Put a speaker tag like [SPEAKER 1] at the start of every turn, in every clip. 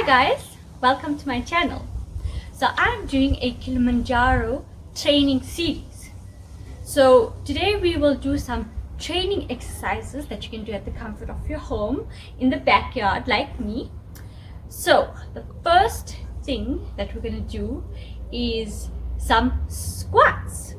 [SPEAKER 1] guys, welcome to my channel. So I'm doing a Kilimanjaro training series. So today we will do some training exercises that you can do at the comfort of your home in the backyard like me. So the first thing that we're going to do is some squats.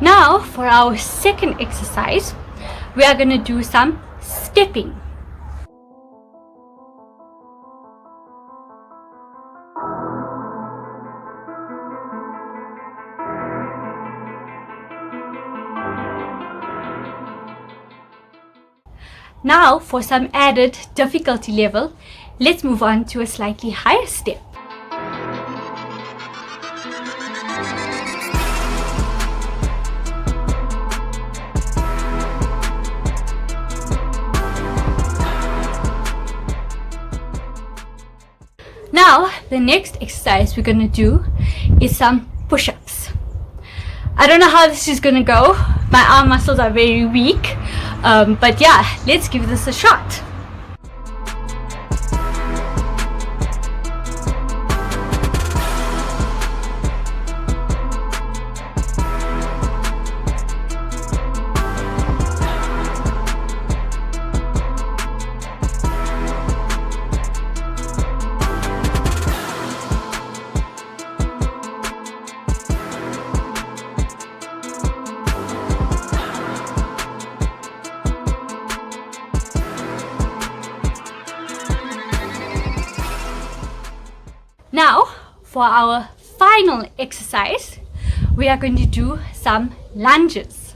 [SPEAKER 1] Now for our second exercise, we are going to do some stepping. Now for some added difficulty level, let's move on to a slightly higher step. Now, the next exercise we're going to do is some push-ups. I don't know how this is going to go. My arm muscles are very weak. But yeah, let's give this a shot. Now, for our final exercise, we are going to do some lunges.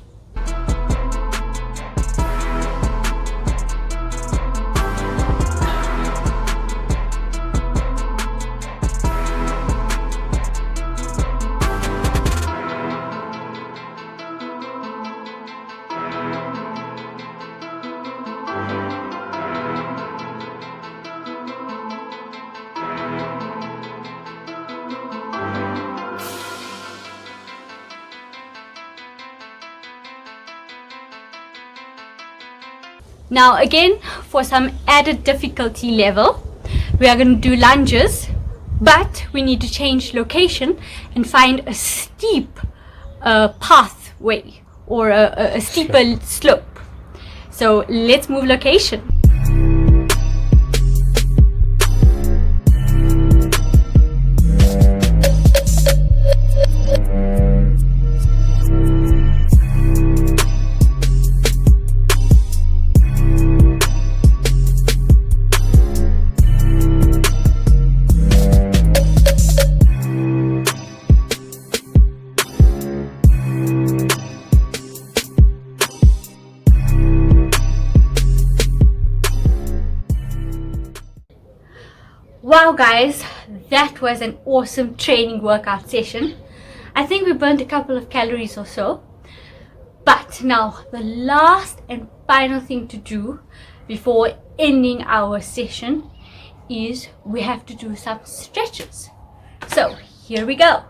[SPEAKER 1] Now again, for some added difficulty level, we are going to do lunges, but we need to change location and find a steep pathway or a steeper slope. So let's move location. Wow guys, that was an awesome training workout session. I think we burned a couple of calories or so. But now the last and final thing to do before ending our session is we have to do some stretches. So here we go.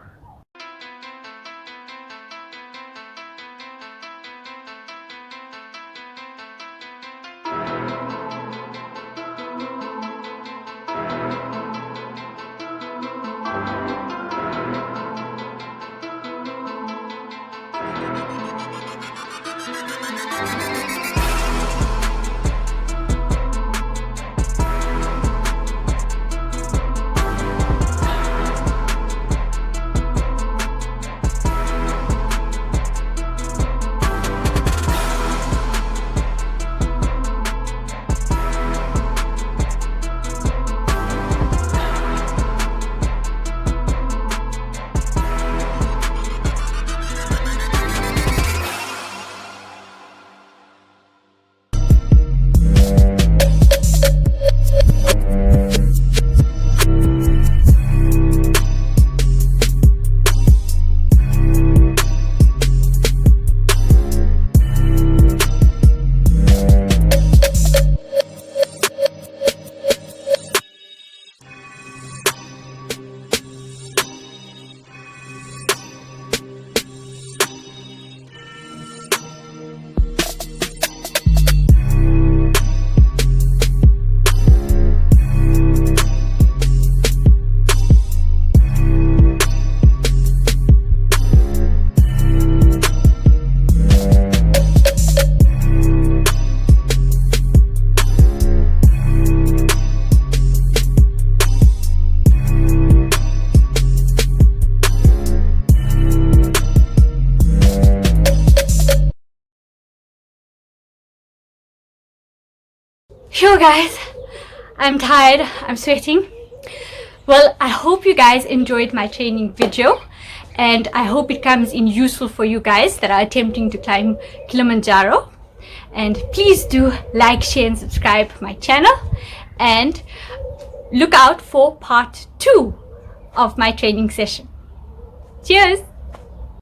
[SPEAKER 1] Yo guys, I'm tired, I'm sweating. Well, I hope you guys enjoyed my training video, and I hope it comes in useful for you guys that are attempting to climb Kilimanjaro. And please do like, share and subscribe my channel, and look out for part 2 of my training session. Cheers!